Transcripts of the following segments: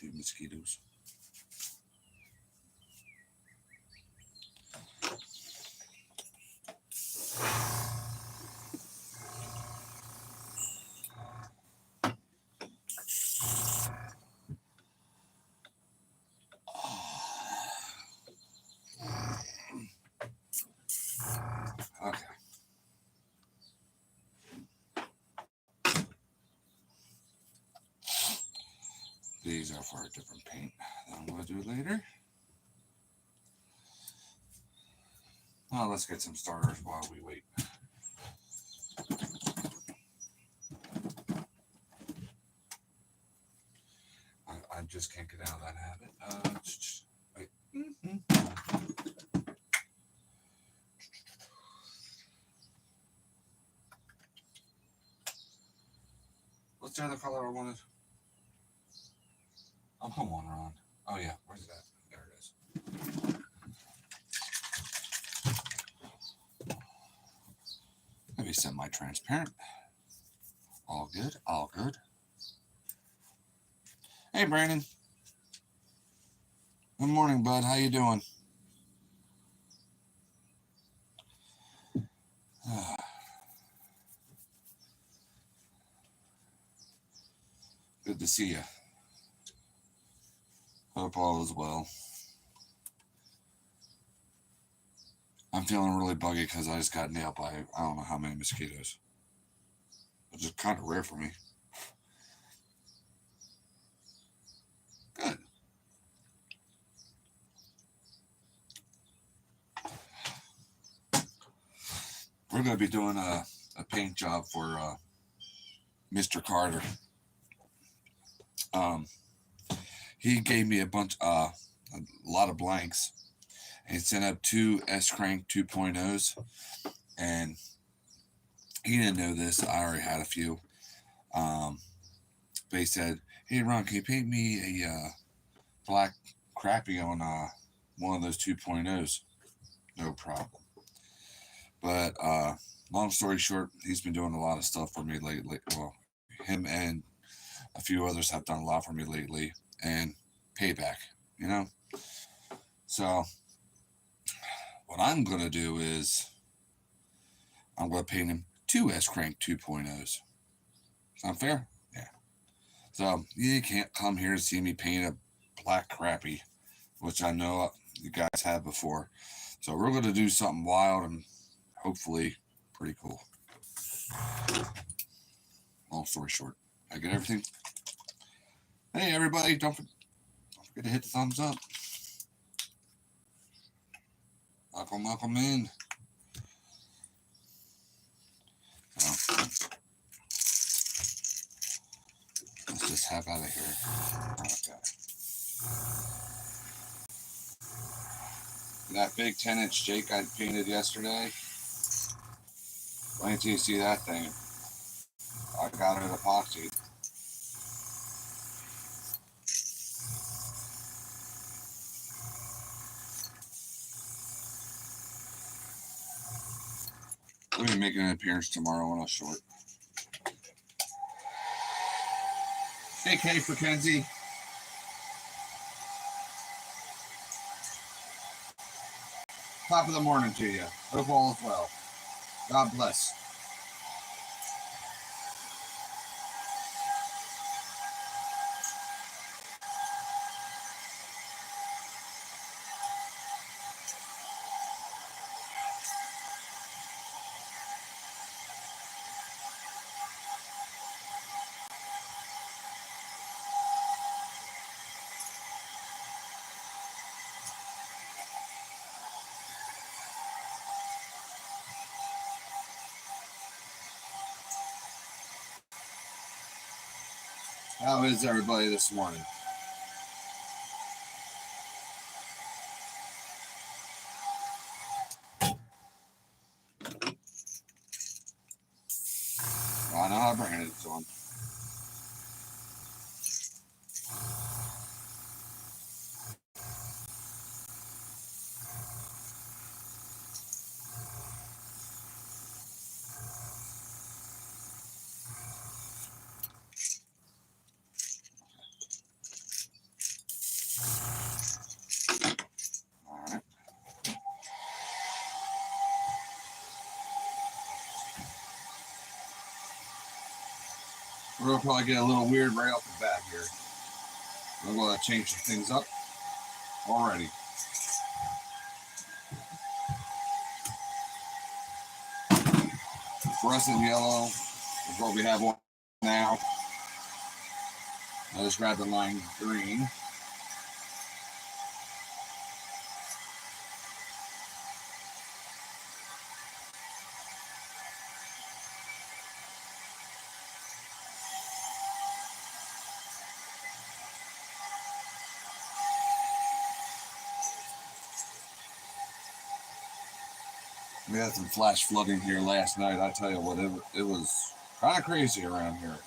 with you mosquitoes. Okay. These are for a different paint that I'm going to do later. Now let's get some starters while we wait. I just can't get out of that habit. Wait. What's the other color I wanted? Oh, come on, Ron. Oh, yeah. Where's that? There it is. Maybe semi-transparent. All good. All good. Hey, Brandon. Good morning, bud. How you doing? Good to see you. Hope all is well. I'm feeling really buggy because I just got nailed by I don't know how many mosquitoes. It's just kind of rare for me. Good. We're going to be doing a paint job for Mr. Carter. He gave me a lot of blanks, and he sent up 2 S-Crank 2.0s, and he didn't know this. I already had a few. But he said, "Hey, Ron, can you paint me a black crappie on one of those 2.0s?" No problem. But long story short, he's been doing a lot of stuff for me lately. Well, him and a few others have done a lot for me lately, and payback, you know? So what I'm going to do is I'm going to paint him 2 S-Crank 2.0s. Sound fair? Yeah. So you can't come here and see me paint a black crappie, which I know you guys have before. So we're going to do something wild and hopefully pretty cool. Long story short, I get everything. Hey, everybody, don't forget to hit the thumbs up. Welcome in. Let's just have out of here. Okay. That big 10-inch Jake I painted yesterday. Wait until you see that thing. I got it epoxied. We'll be making an appearance tomorrow on a short. Hey, Kay for Kenzie. Top of the morning to you. Hope all is well. God bless. How is everybody this morning? I know how Brandon's on. We're gonna probably get a little weird right off the bat here. I'm gonna change things up already. Fluorescent yellow is what we have on now. I just grabbed the lime green. We had some flash flooding here last night. I tell you what, it was kind of crazy around here.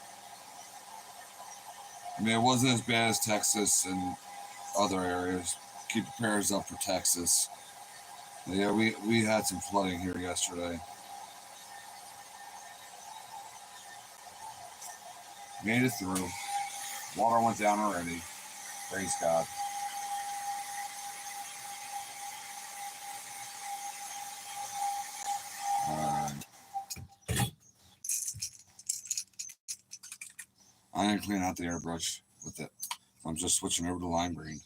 I mean, it wasn't as bad as Texas and other areas. Keep your prayers up for Texas. But yeah, we had some flooding here yesterday. Made it through. Water went down already. Praise God. I'm going to clean out the airbrush with it. I'm just switching over to lime green.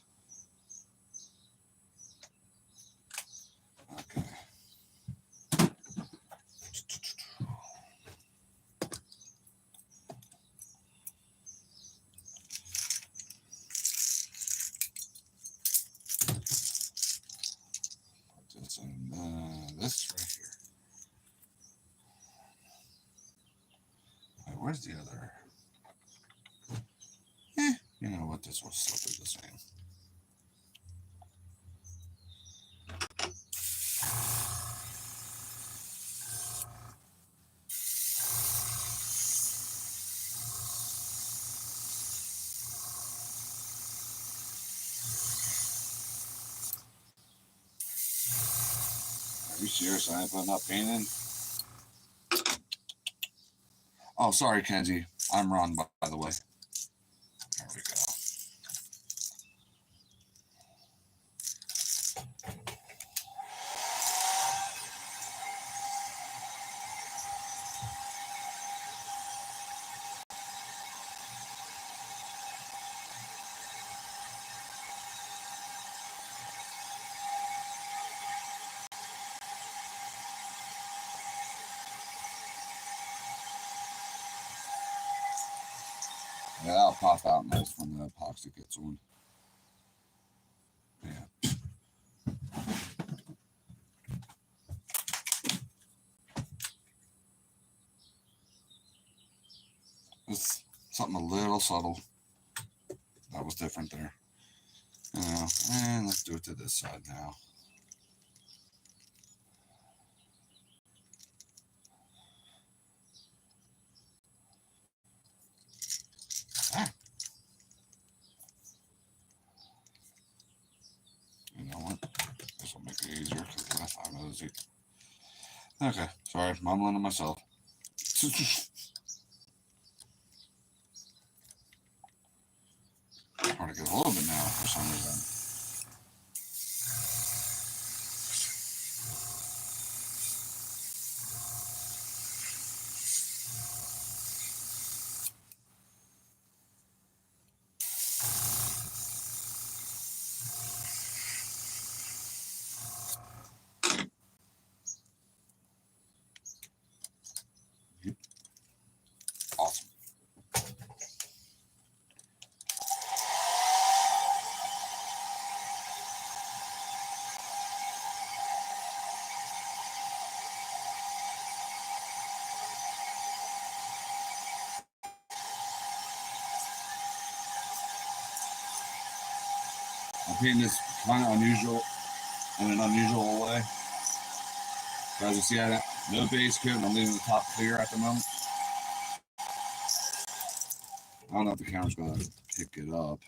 Okay. Put this in this right here. Right, where's the other? You know what? This will still be the same. Are you serious? I ain't putting up painting? Oh, sorry, Kenzie. I'm Ron, by the way. There we go. Yeah, that'll pop out nice when the epoxy gets on. Yeah. It's something a little subtle. That was different there. And let's do it to this side now. You know what? This will make it easier because I know this. Okay, sorry, mumbling to myself. Hard to get a hold of it now for some reason. Awesome. I'm painting this kind of unusual, in an unusual way. As you see, I got no base coat, and I'm leaving the top clear at the moment. I don't know if the camera's going to pick it up,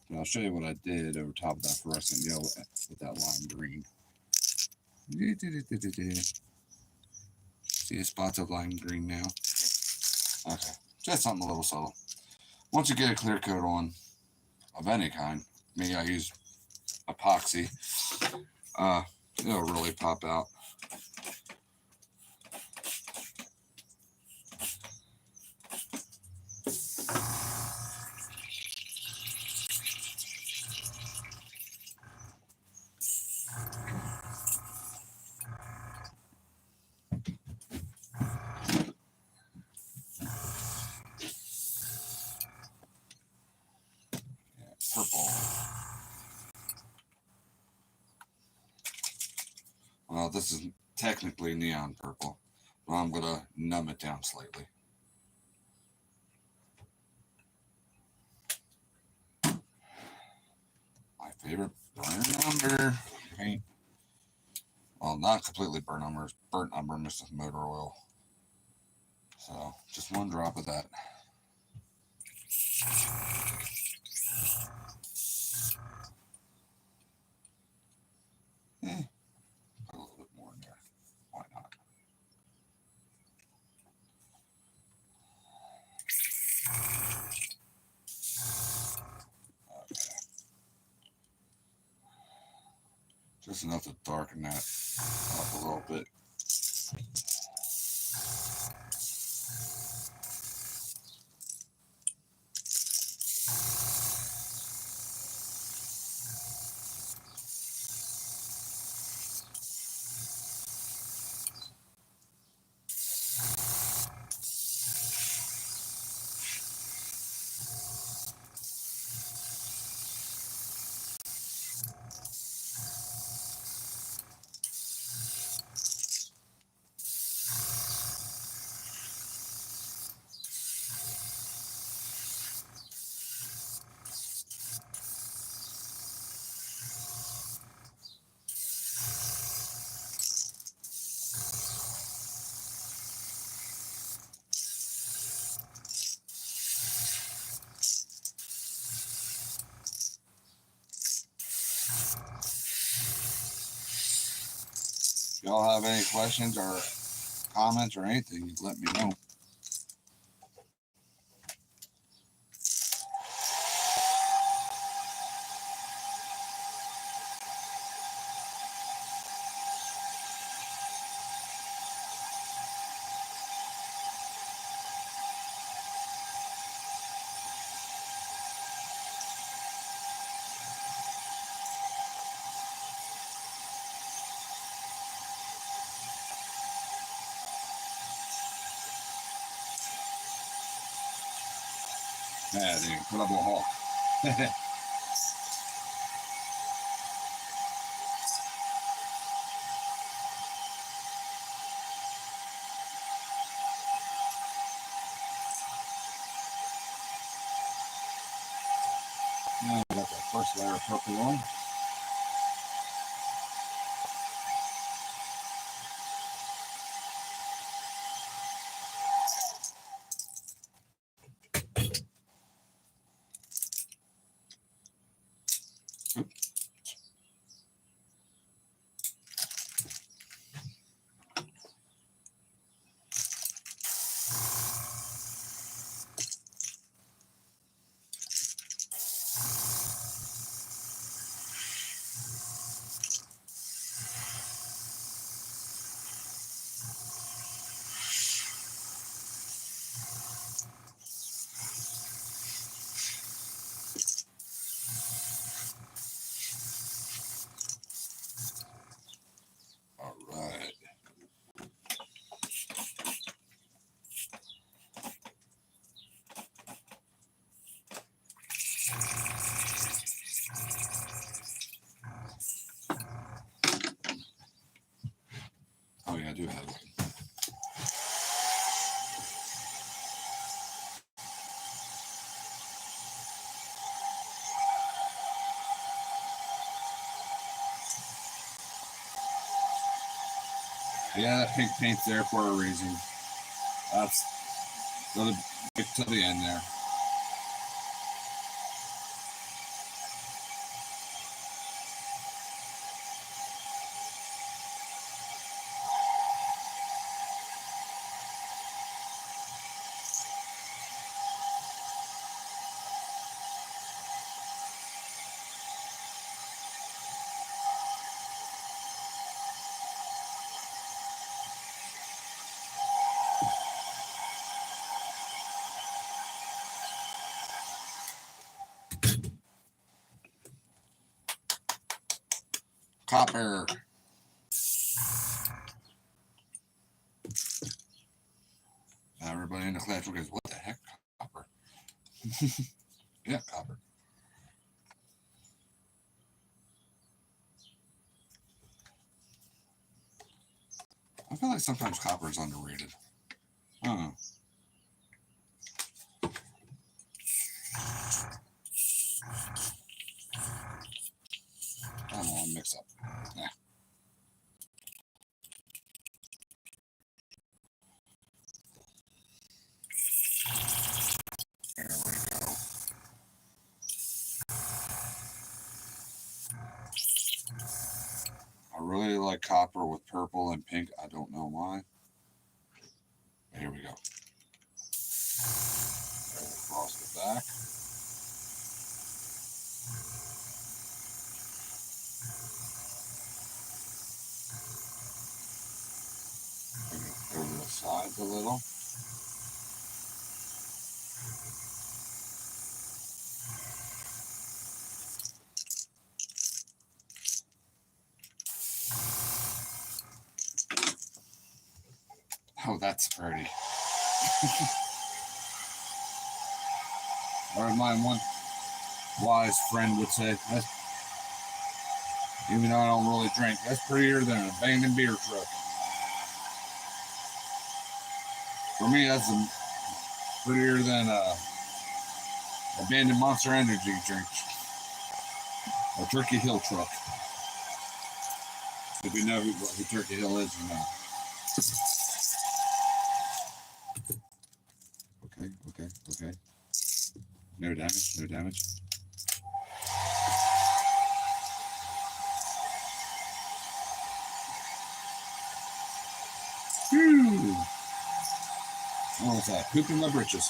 but I'll show you what I did over top of that fluorescent yellow with that lime green. See the spots of lime green now? Okay, just something a little subtle. Once you get a clear coat on of any kind, maybe I use epoxy, it'll really pop out. purple. Well, this is technically neon purple, but I'm going to numb it down slightly. My favorite burnt umber paint. Well, not completely burnt umber mixed with motor oil. So, just one drop of that. Put a little bit more in there. Why not? Okay. Just enough to darken that up a little bit. If y'all have any questions or comments or anything, let me know. Yeah, the Incredible Hulk. Now we got that first layer of purple on. All right. Oh yeah, I do have it. Yeah, that pink paint's there for a reason. That's the get to the end there. Copper. Everybody in the class goes, what the heck, copper? Yeah, copper. I feel like sometimes copper is underrated. I don't know. I don't know, I'll mix up. Nah. There we go. I really like copper with purple and pink. I don't know why. Here we go. Across the back. Over the sides a little. Oh, that's pretty. Or my one wise friend would say, that's, even though I don't really drink, that's prettier than an abandoned beer truck. For me, that's prettier than a abandoned Monster Energy drink. A Turkey Hill truck. If you know what the Turkey Hill is, you know. Okay. No damage. Whew. What was that? Pooping my britches.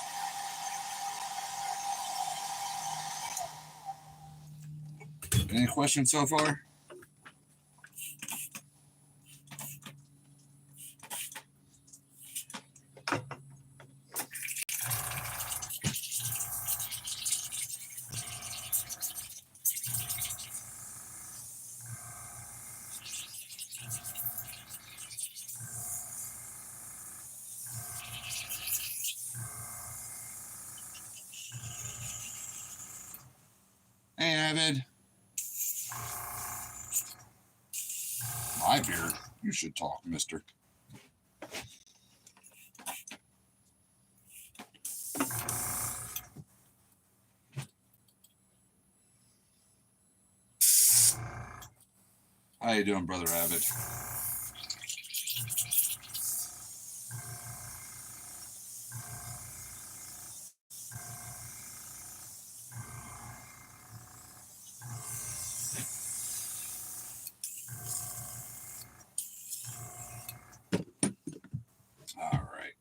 Any questions so far? Hey, Avid. My beard. You should talk, mister. How you doing, Brother Avid? All right.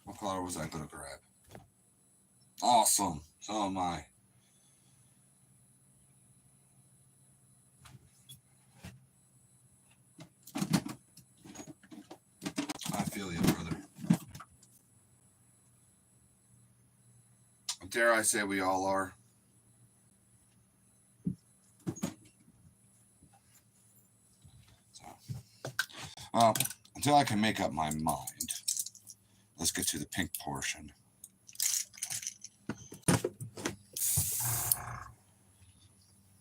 What color was I going to grab? Awesome. So am I. I feel you, brother. Dare I say we all are. So, until I can make up my mind, let's get to the pink portion.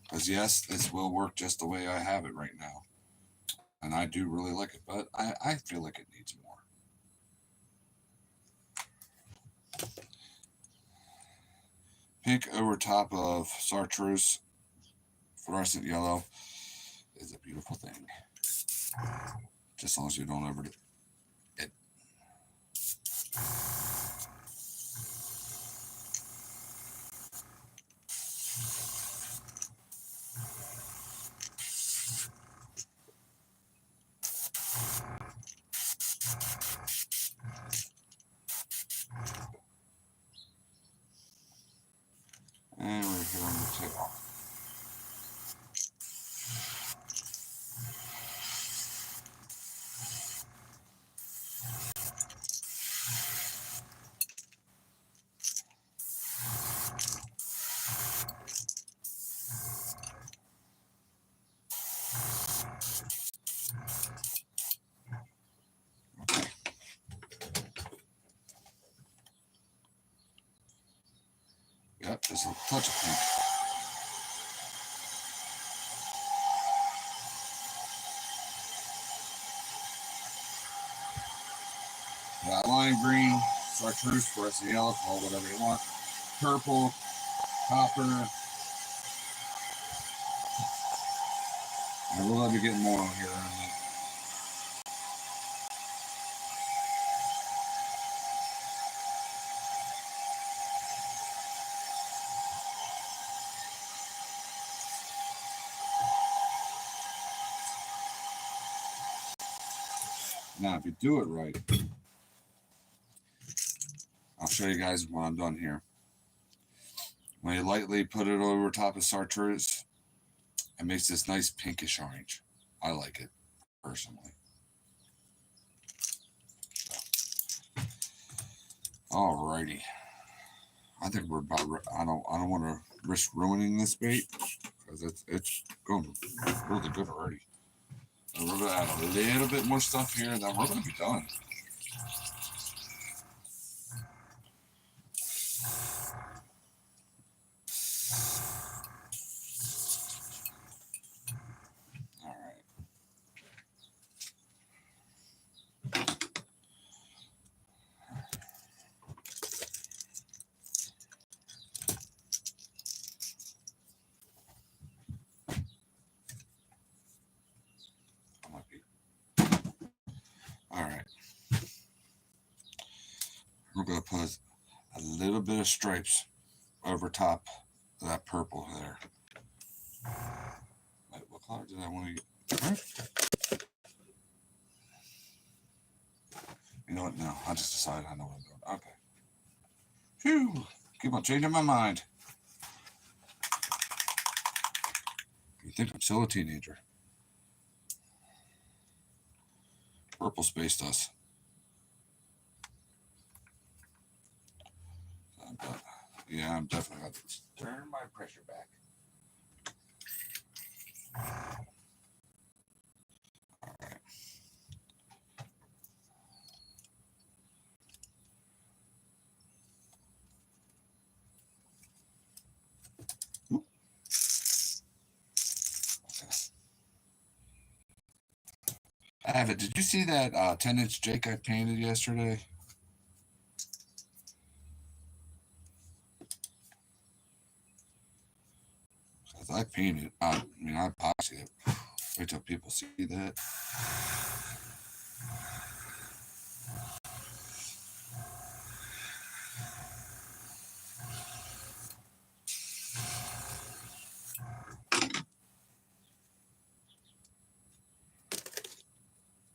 Because yes, this will work just the way I have it right now. And I do really like it, but I feel like it needs more. Pink over top of chartreuse, fluorescent yellow is a beautiful thing. Just as long as you don't overdo it. And we're here on the tail. Yep, just a touch of pink. Got lime green, chartreuse, fluorescent yellow, call it whatever you want. Purple, copper. And we'll let me get more on here in a minute. Now, if you do it right, I'll show you guys when I'm done here. When you lightly put it over top of chartreuse, it makes this nice pinkish orange. I like it, personally. So. Alrighty. I think we're about. I don't want to risk ruining this bait because it's going really good already. And we're gonna add a little bit more stuff here, and then we're gonna be done. All right. All right. We're gonna put a little bit of stripes over top of that purple there. Wait, what color did I want to get? You know what? No, I just decided I know what I'm doing. Okay. Phew. Keep on changing my mind. You think I'm still a teenager. Purple space dust. Yeah, I'm definitely going to turn my pressure back. All right. Okay. Avid, did you see that 10-inch Jake I painted yesterday? I painted. I epoxy it. Wait till people see that.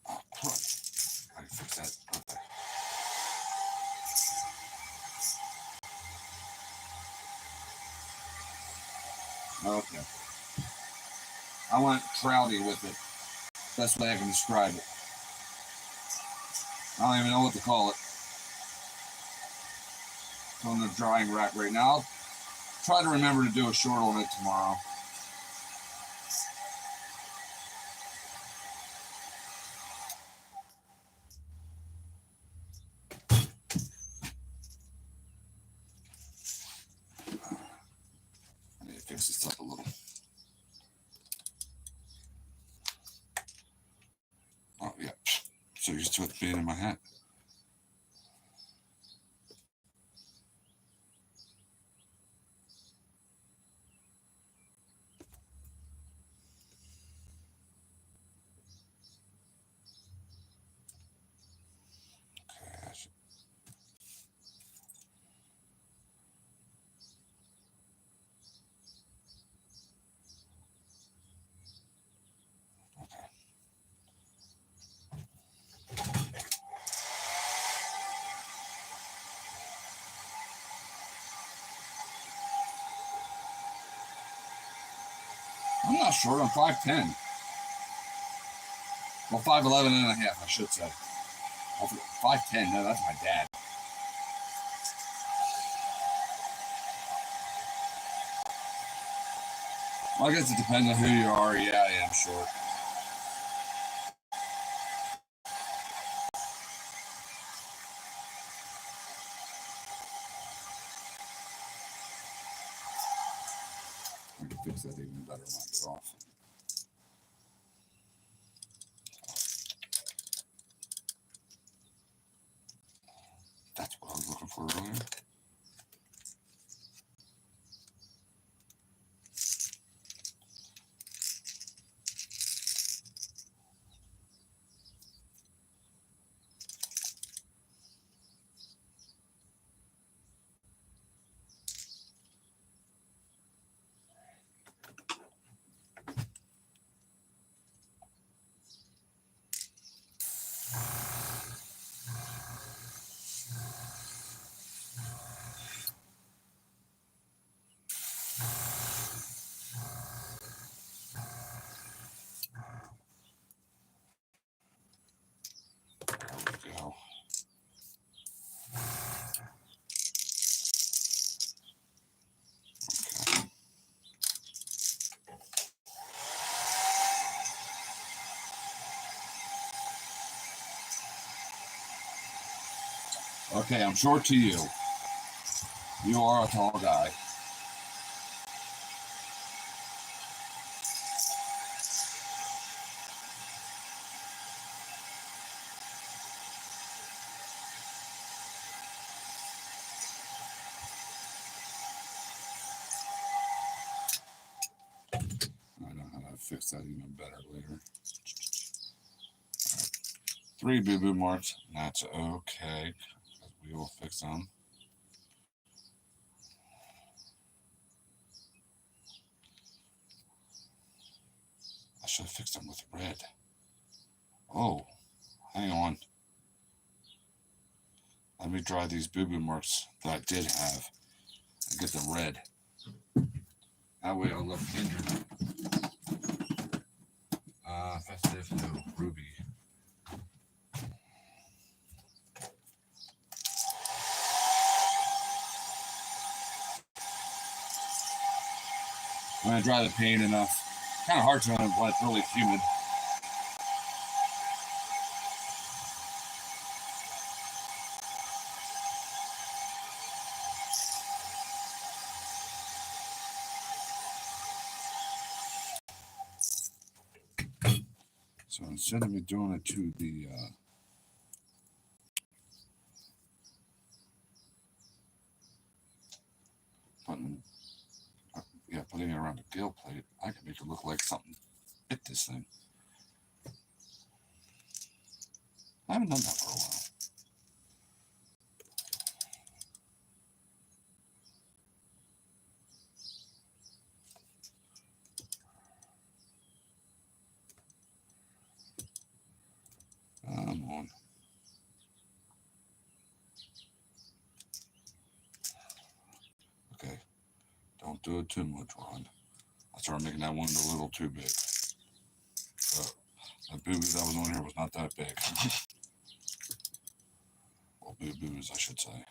Oh, crap. I can fix that. Okay. Okay. I went trouty with it. Best way I can describe it. I don't even know what to call it. It's on the drying rack right now. I'll try to remember to do a short on it tomorrow. I need to fix this up a little. Oh, yeah. So used to it being in my hat. I'm not short. I'm 5'10". Well, 5'11 and a half, I should say. 5'10". No, that's my dad. Well, I guess it depends on who you are. Yeah, I am short. I can fix that even better when I get off. That's what I was looking for earlier. There we go. Okay, I'm short to you. You are a tall guy. I know how to fix that even better later. 3 boo-boo marks. That's okay. We will fix them. I should have fixed them with red. Oh, hang on. Let me dry these boo-boo marks that I did have and get the red. That way I'll look injured. Festive, no, ruby. When I dry the paint enough, kind of hard to run when it's really humid. So instead of me doing it to the putting it around the gill plate, I can make it look like something hit this thing. I haven't done that for a while. Come on. Okay. Don't do it too much, Ron. I started making that one a little too big. The boo-boo that was on here was not that big. Well, boo-boos, I should say.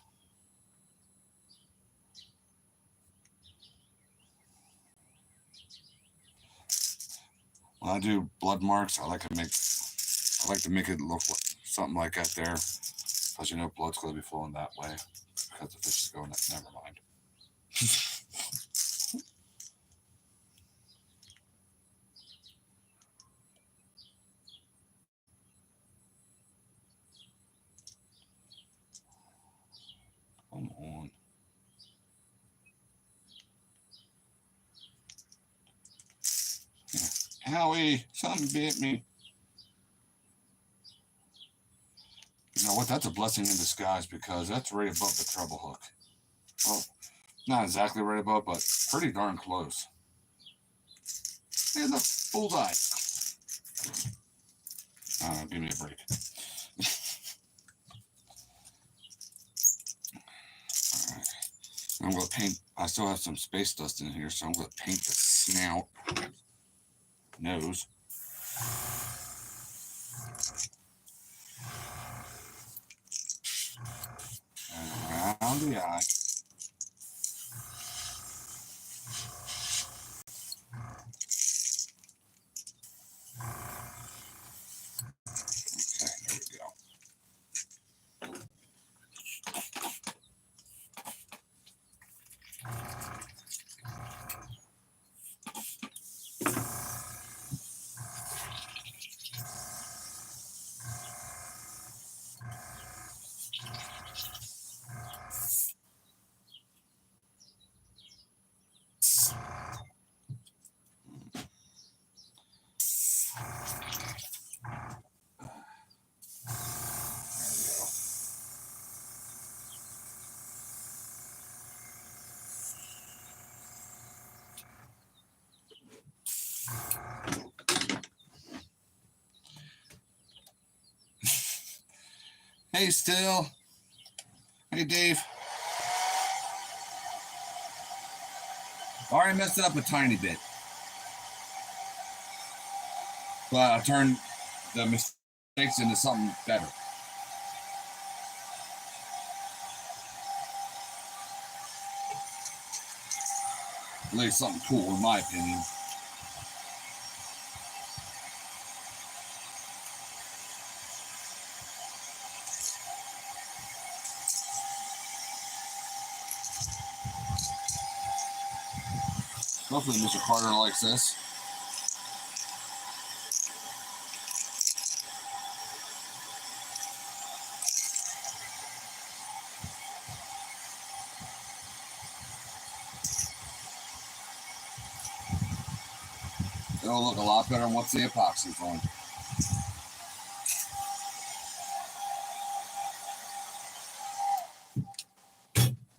When I do blood marks, I like to make it look like something like that there, because you know blood's going to be flowing that way because the fish is going. Never mind. Come on. Howie, something bit me. You know what? That's a blessing in disguise because that's right above the treble hook. Well, not exactly right above, but pretty darn close. And the bullseye. Give me a break. All right. I'm going to paint. I still have some space dust in here, so I'm going to paint the snout, nose. And around the eye. Okay, there we go. Hey, Still. Hey, Dave. Already messed it up a tiny bit. But I turned the mistakes into something better. At least something cool, in my opinion. Hopefully Mr. Carter likes this. It'll look a lot better once the epoxy's on.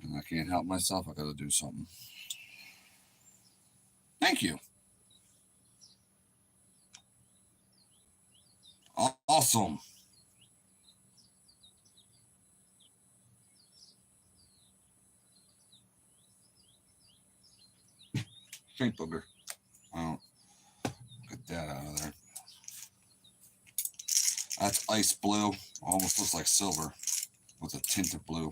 And I can't help myself. I gotta do something. Thank you. Awesome. Pink booger. Oh, get that out of there. That's ice blue. Almost looks like silver with a tint of blue.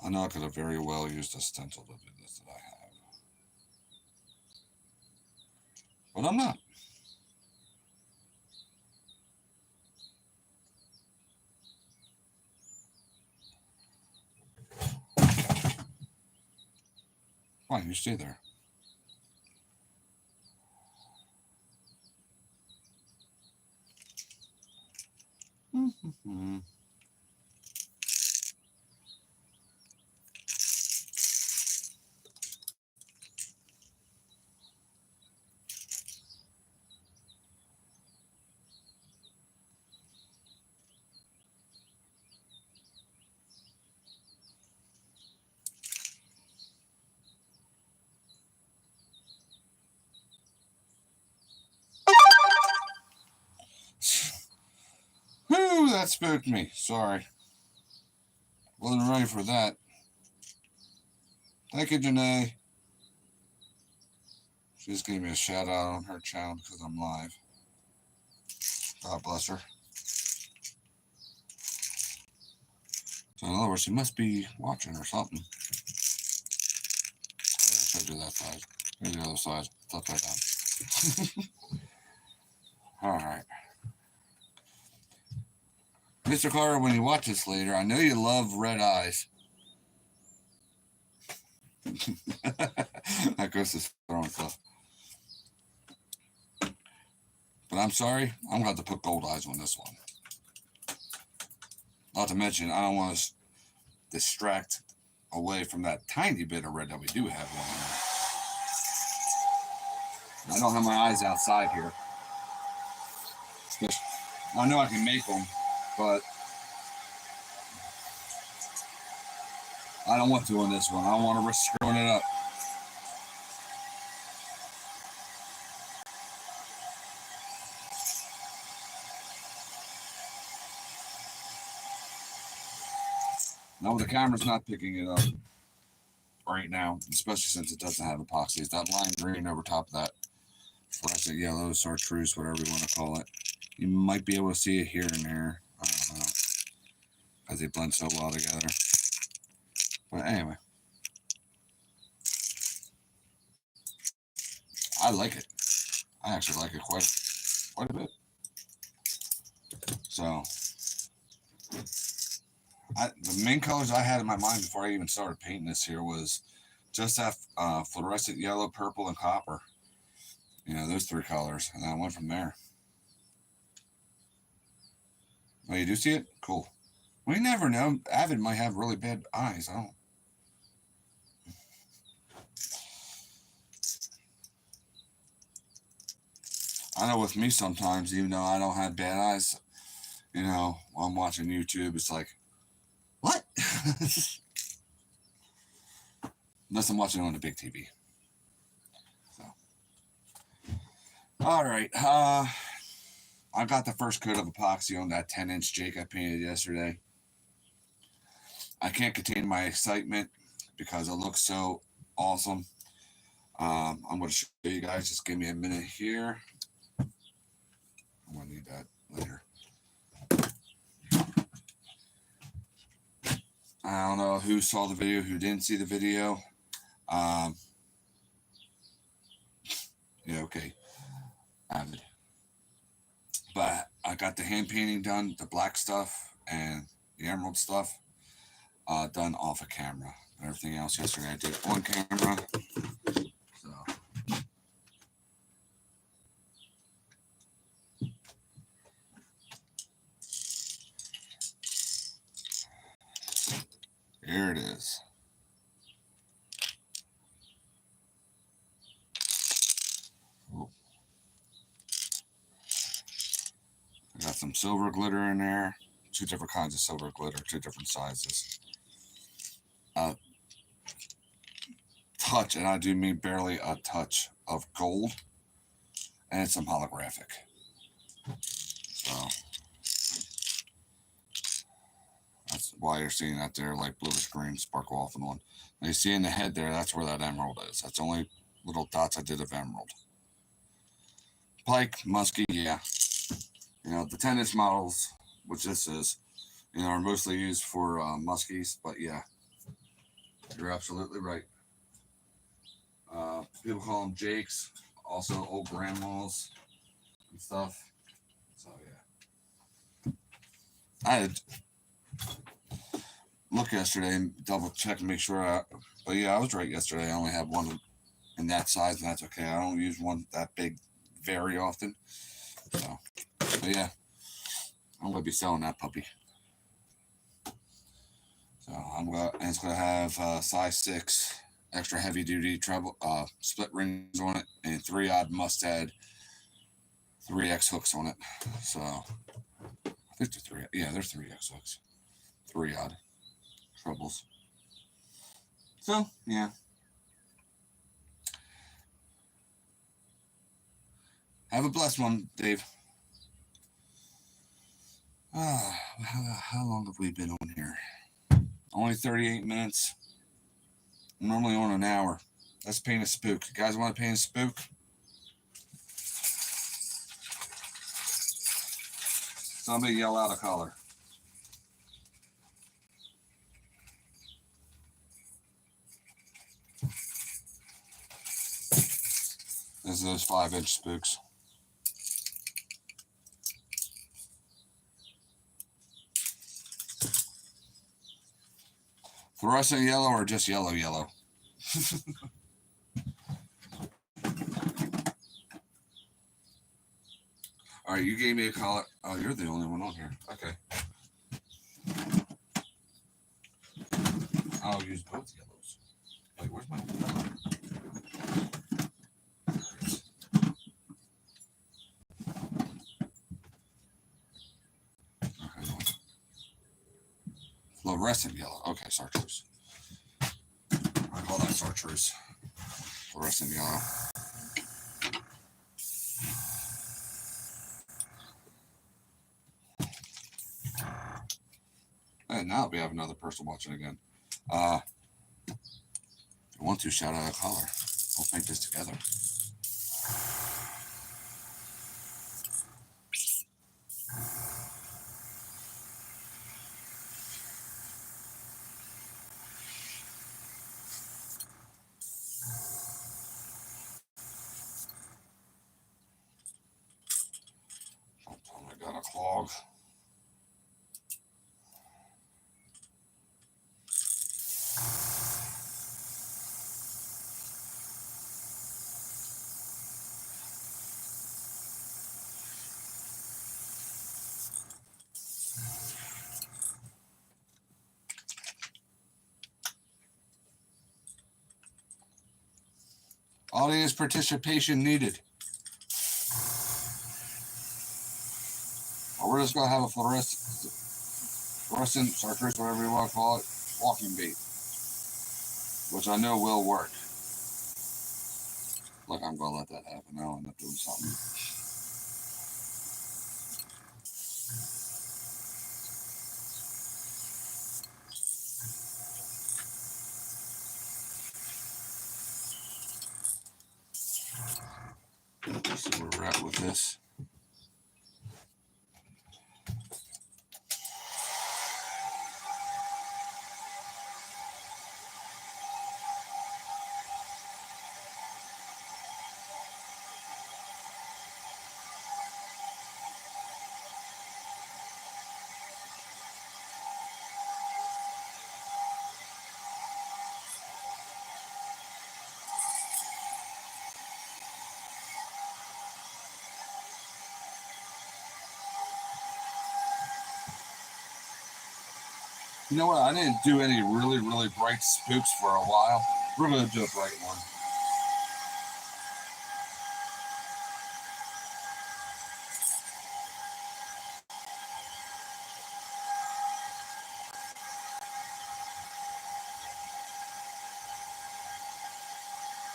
I know I could have very well used a stencil to do this that I have. But I'm not. Fine, you stay there. Mm-hmm. Whew, that spooked me. Sorry. Wasn't ready for that. Thank you, Janae. She just gave me a shout out on her channel because I'm live. God bless her. So in other words, she must be watching or something. I should do that side. Here's the other side. It's upside down. All right. Mr. Carter, when you watch this later, I know you love red eyes. That Chris is throwing stuff. But I'm sorry, I'm going to have to put gold eyes on this one. Not to mention, I don't want to distract away from that tiny bit of red that we do have on here. I don't have my eyes outside here. I know I can make them, but I don't want to on this one. I don't want to risk screwing it up. No, the camera's not picking it up right now, especially since it doesn't have epoxy. It's that lime green over top of that fluorescent yellow, chartreuse, whatever you want to call it. You might be able to see it here and there. I don't know, as they blend so well together. But anyway, I like it. I actually like it quite a bit. So, the main colors I had in my mind before I even started painting this here was just that fluorescent yellow, purple, and copper. You know, those three colors. And then I went from there. Oh, you do see it? Cool. We never know. Avid might have really bad eyes. I know with me sometimes, even though I don't have bad eyes, you know, while I'm watching YouTube, it's like, what? Unless I'm watching it on the big TV. So, All right. I got the first coat of epoxy on that 10-inch Jake I painted yesterday. I can't contain my excitement because it looks so awesome. I'm going to show you guys. Just give me a minute here. I'm going to need that later. I don't know who saw the video, who didn't see the video. Yeah, okay. Avid. But I got the hand painting done, the black stuff and the emerald stuff done off of camera. Everything else yesterday I did on camera. So here it is. I got some silver glitter in there. 2 different kinds of silver glitter, 2 different sizes. Touch, and I do mean barely a touch of gold, and some holographic. So that's why you're seeing that there, like bluish green sparkle off and on. And you see in the head there, that's where that emerald is. That's only little dots I did of emerald. Pike, musky, yeah. You know, the 10-inch models, which this is, you know, are mostly used for muskies, but yeah, you're absolutely right. People call them Jakes, also old grandmas and stuff. So yeah, I had look yesterday and double check and make sure. But yeah, I was right yesterday. I only have one in that size, and that's okay. I don't use one that big very often. So, but yeah, I'm gonna be selling that puppy. So and it's gonna have size 6 extra heavy duty treble split rings on it and 3-odd Mustad 3X hooks on it. So I think they're 3. Yeah, they're 3X hooks. 3-odd trebles. So yeah. Have a blessed one, Dave. How long have we been on here? Only 38 minutes. I'm normally on an hour. Let's paint a spook. You guys want to paint a spook? Somebody yell out a color. This is those 5-inch spooks. Fluorescent yellow or just yellow? All right, you gave me a color. Oh, you're the only one on here. Okay. I'll use both yellows. Wait, where's my color? Okay, no. Fluorescent yellow. Okay, chartreuse. I call that chartreuse. Fluorescent yellow. And now we have another person watching again. If you want to, shout out a color. We'll paint this together. Oh, I got a clog. Audience participation needed. Or we're just going to have a fluorescent, chartreuse, whatever you want to call it, walking bait, which I know will work. Look, I'm gonna let that happen. I'll end up doing something. See where we're at with this. You know what? I didn't do any really, really bright spooks for a while. We're going to do a bright one.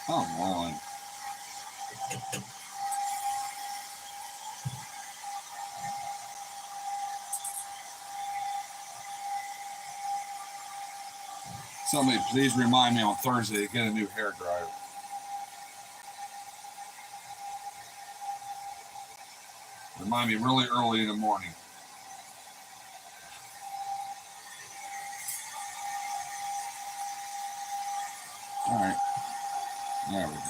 Come on. Somebody please remind me on Thursday to get a new hair dryer. Remind me really early in the morning. All right. There we go.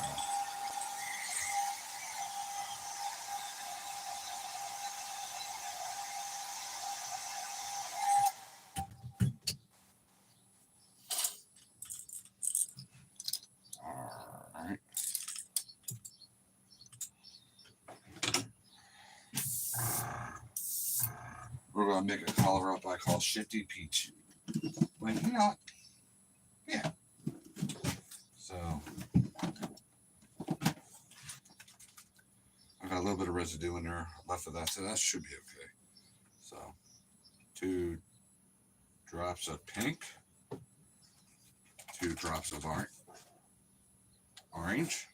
All right. We're going to make a color up I call Shifty Peach. Like, you know, yeah. So, I got a little bit of residue in there left of that, so that should be okay. So, 2 drops of pink, 2 drops of orange,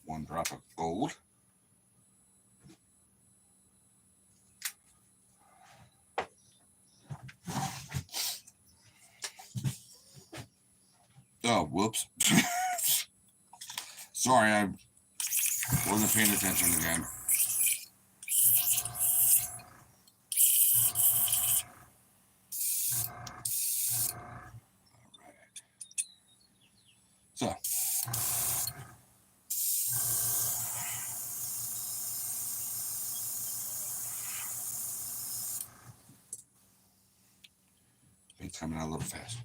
1 drop of gold, oh, whoops. Sorry, I wasn't paying attention again. So, it's coming out a little fast.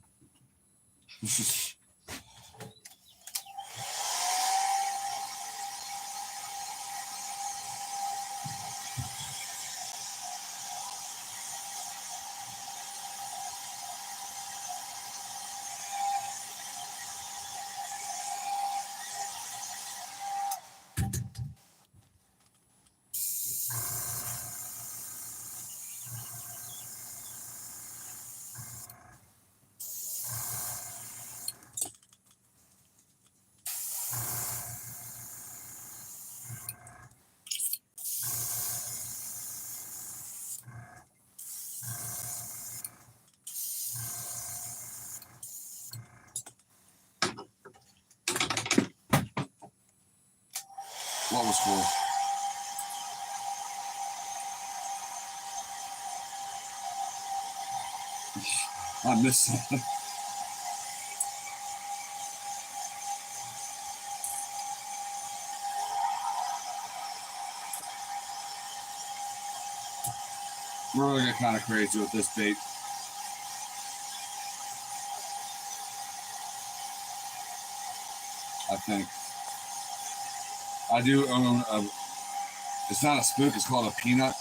What was cool? I missed something. We're really getting kind of crazy with this bait. I think. I do own a, it's not a spook, it's called a peanut.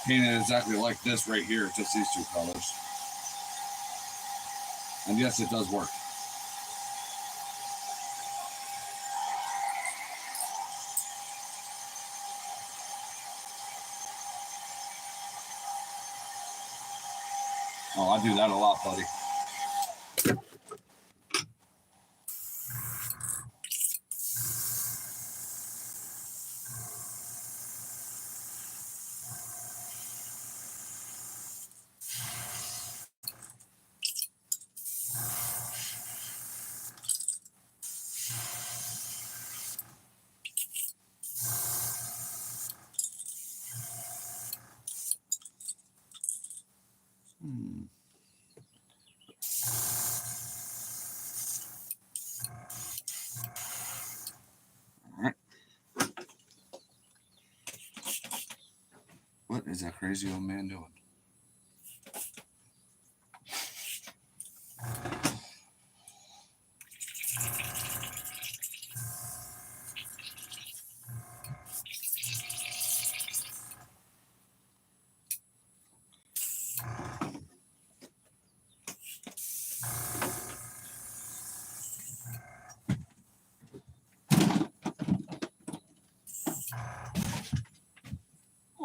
Painted exactly like this right here, just these 2 colors. And yes, it does work. Oh, I do that a lot, buddy. All right. What is that crazy old man doing?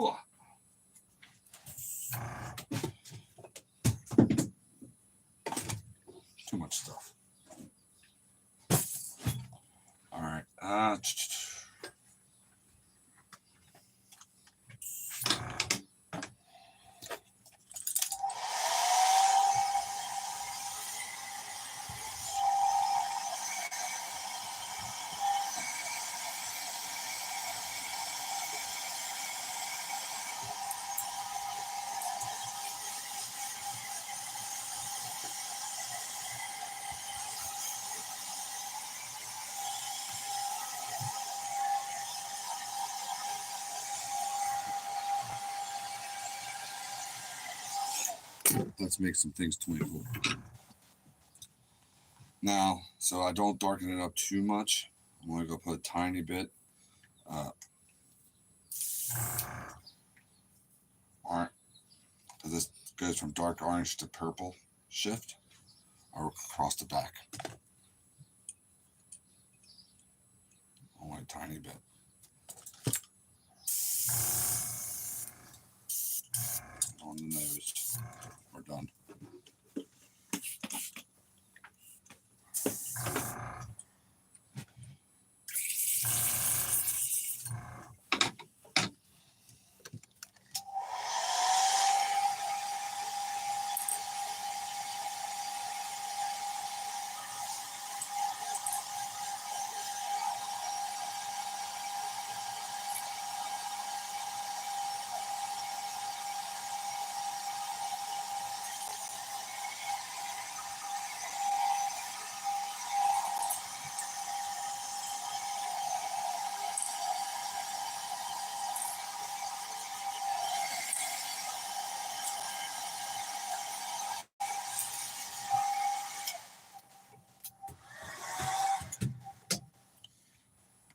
Oh. Too much stuff. All right. Let's make some things twinkle. Now, so I don't darken it up too much. I'm going to go put a tiny bit. All right. So this goes from dark orange to purple shift or across the back. Only a tiny bit. On the nose. We're done.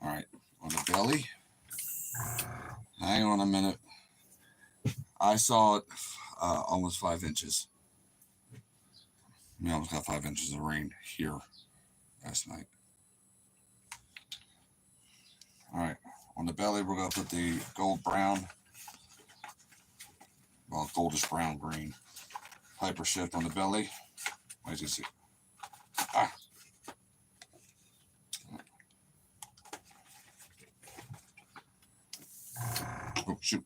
All right, on the belly. Hang on a minute. I saw it almost 5 inches. We almost got 5 inches of rain here last night. All right, on the belly, we're going to put the gold brown, well, goldish brown green hyper shift on the belly. As you see. Ah. Oh, shoot.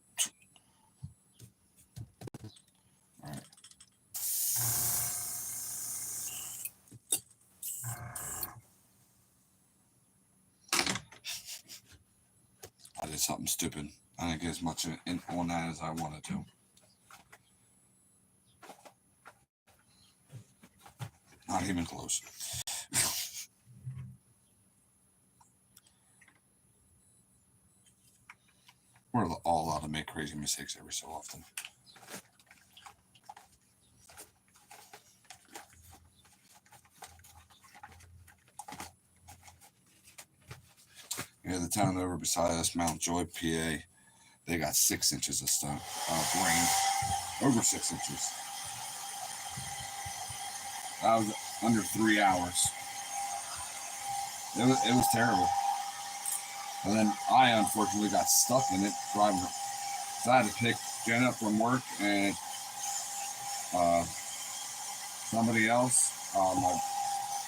All right. I did something stupid. I didn't get as much on that as I wanted to. Not even close. We're all allowed to make crazy mistakes every so often. Yeah, the town over beside us, Mount Joy, PA, they got 6 inches of rain. Over 6 inches. That was under 3 hours. It was terrible. And then I unfortunately got stuck in it driving. So I had to pick Jen up from work and somebody else, my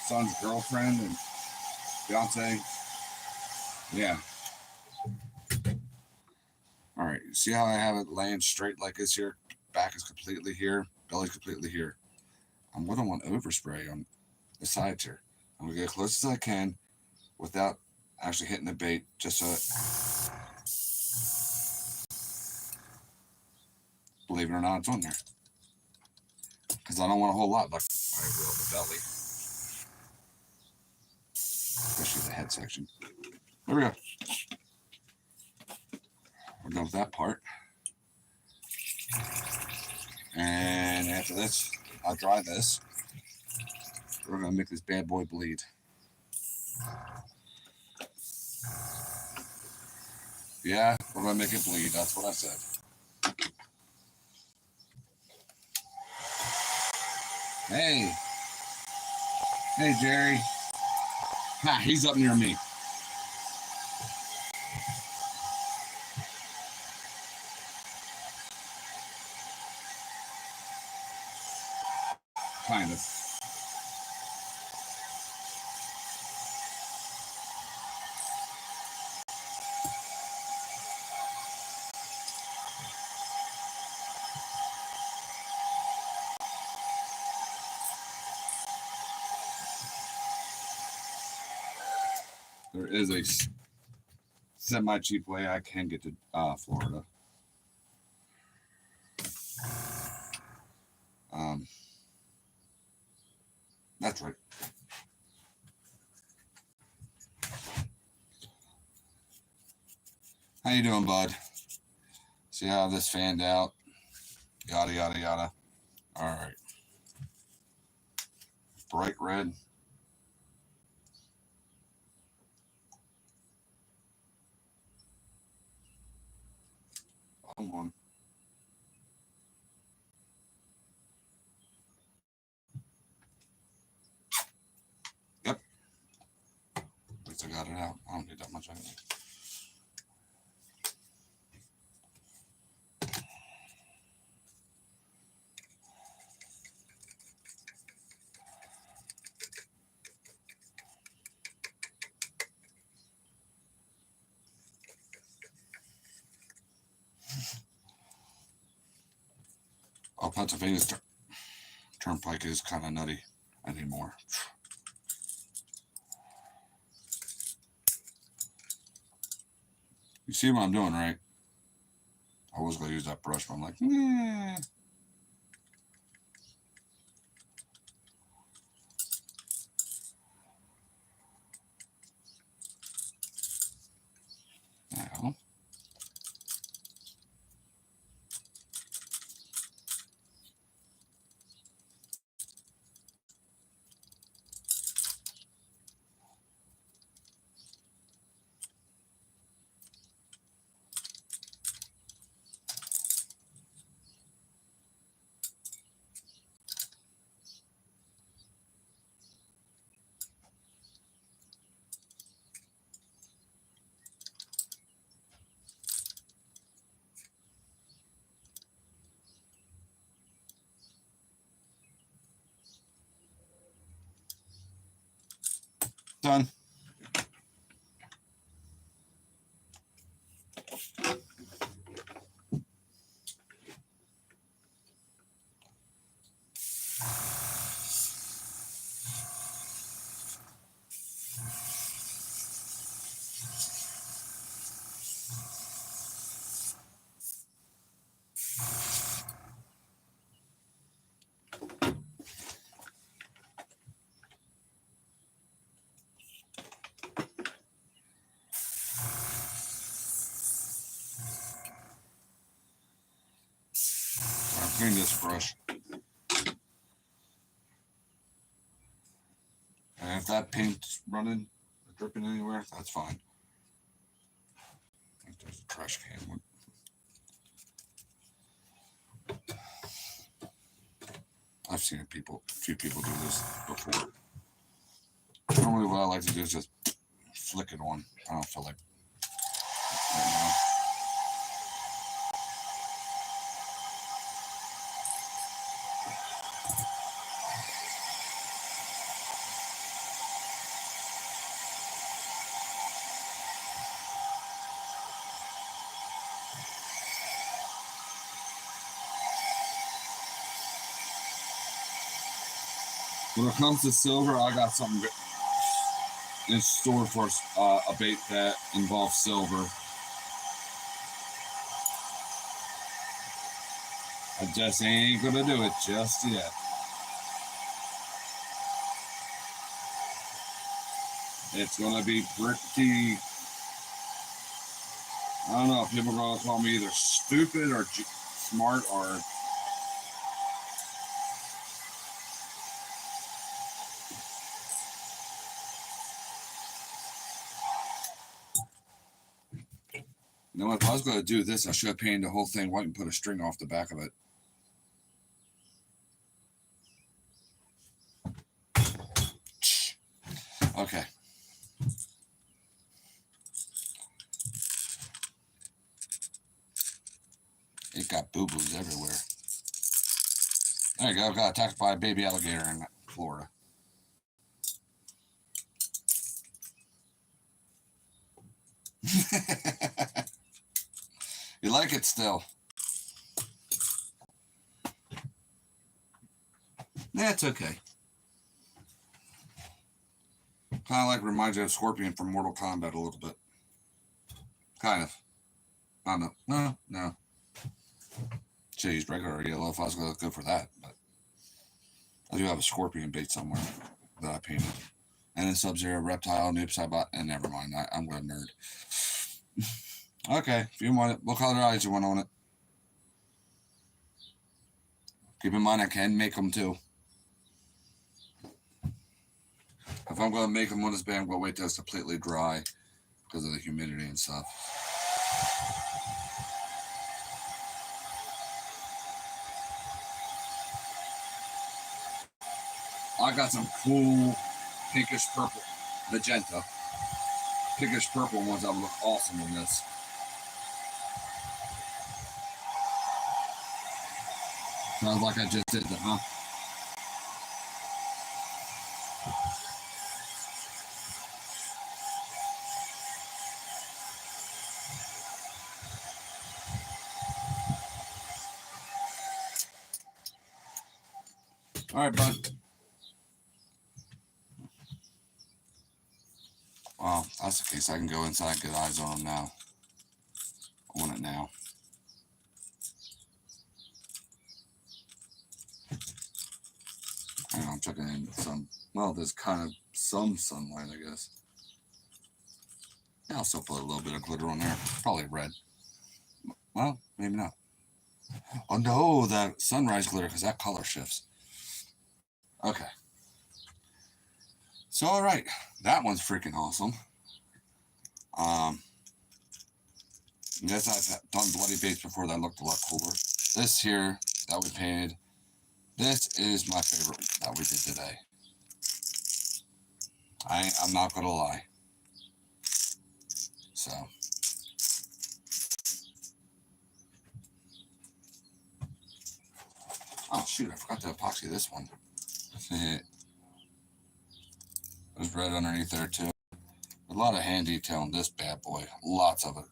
son's girlfriend and fiance. Yeah. All right. See how I have it laying straight like this here? Back is completely here. Belly's completely here. I'm going to want overspray on the sides here. I'm going to get as close as I can without actually hitting the bait, just so it, believe it or not, it's on there. Because I don't want a whole lot, like I will the belly. Especially the head section. There we go. We're done with that part. And after this, I'll dry this. We're going to make this bad boy bleed. Yeah, we're going to make it bleed. That's what I said. Hey. Hey, Jerry. Ha, he's up near me. Kind of. There is a semi-cheap way I can get to Florida. That's right. How you doing, bud? See how this fanned out? Yada, yada, yada. All right. Bright red. Come on. Yep. At least I got it out. I don't need that much of it. Oh, Pennsylvania's turnpike is kind of nutty anymore. You see what I'm doing, right? I was going to use that brush, but I'm like, yeah. Now, done. Clean this brush. And if that paint's running or dripping anywhere, that's fine. I think there's a trash can. I've seen a few people do this before. Normally what I like to do is just flick it on. I don't feel like right now. When it comes to silver, I got something in store for a bait that involves silver. I just ain't gonna do it just yet. It's gonna be pretty. I don't know if people are gonna call me either stupid or smart or. You know what? If I was going to do this, I should have painted the whole thing white and put a string off the back of it. Okay. It got boo-boos everywhere. There you go. Got attacked by a baby alligator in Florida. You like it still? Yeah, it's okay. Kind of like reminds you of Scorpion from Mortal Kombat a little bit. Kind of. I don't know. No. Jeez, regular yellow if I was going to go for that. But I do have a Scorpion bait somewhere that I painted. And then Sub-Zero, Reptile, Noob, Saibot, and never mind. I'm going to nerd. Okay, if you want it, what color eyes you want on it? Keep in mind, I can make them too. If I'm going to make them on this band, I'm going to wait till it's completely dry because of the humidity and stuff. I got some cool pinkish purple, magenta, pinkish purple ones that would look awesome in this. Sounds like I just did that, huh? All right, bud. Well, if that's the case, I can go inside and get eyes on them now. I want it now. Hang on, I'm checking in some. Well, there's kind of some sunlight, I guess. Yeah, I'll still put a little bit of glitter on there. Probably red. Well, maybe not. Oh no, that sunrise glitter, because that color shifts. Okay. So, all right. That one's freaking awesome. Yes, I've done bloody baits before that looked a lot cooler. This here that we painted, this is my favorite that we did today. I'm not going to lie. So. Oh, shoot, I forgot to epoxy this one. There's red underneath there, too. A lot of hand detail on this bad boy. Lots of it.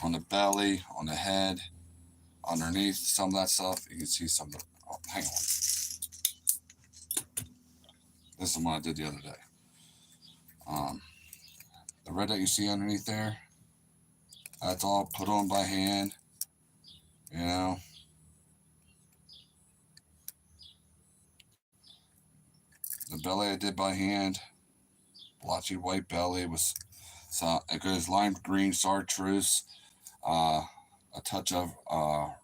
On the belly, on the head, underneath some of that stuff. You can see some of the... Oh, hang on. This is the one I did the other day. The red that you see underneath there, that's all put on by hand. You know. The belly I did by hand. Blotchy white belly with... So it goes lime green chartreuse, a touch of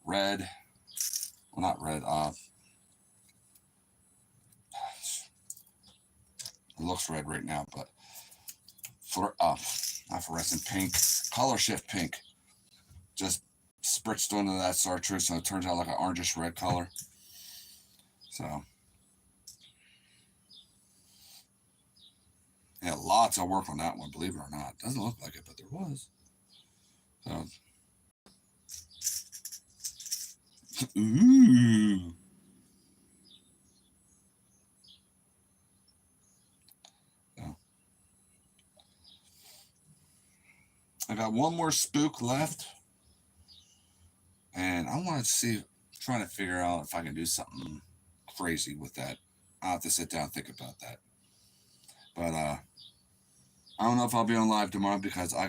red. Well, not red. It looks red right now, but not fluorescent pink, color shift pink. Just spritzed onto that chartreuse, and it turns out like an orangish red color. So, yeah, lots of work on that one, believe it or not. Doesn't look like it, but there was. So, ooh. So, I got one more spook left, and I want to see, trying to figure out if I can do something crazy with that. I'll have to sit down and think about that. But I don't know if I'll be on live tomorrow because I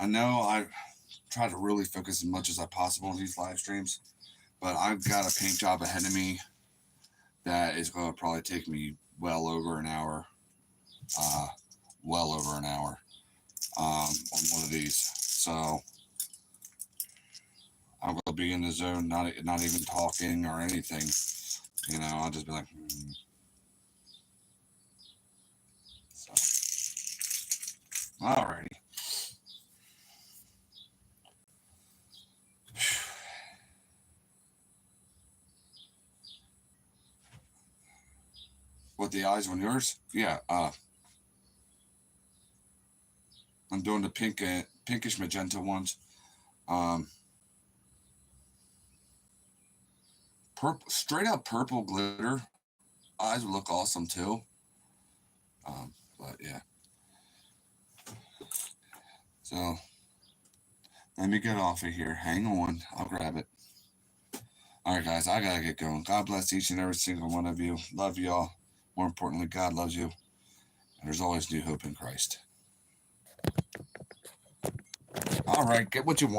know I try to really focus as much as I possible on these live streams, but I've got a paint job ahead of me that is going to probably take me well over an hour. On one of these. So I'm going to be in the zone, not even talking or anything. You know, I'll just be like, So, alrighty. What, the eyes on yours? Yeah. I'm doing the pinkish magenta ones. Purple, straight up purple glitter. Eyes would look awesome too. But yeah. So let me get off of here. Hang on, I'll grab it. All right, guys, I gotta get going. God bless each and every single one of you. Love y'all. More importantly, God loves you. And there's always new hope in Christ. All right, get what you want.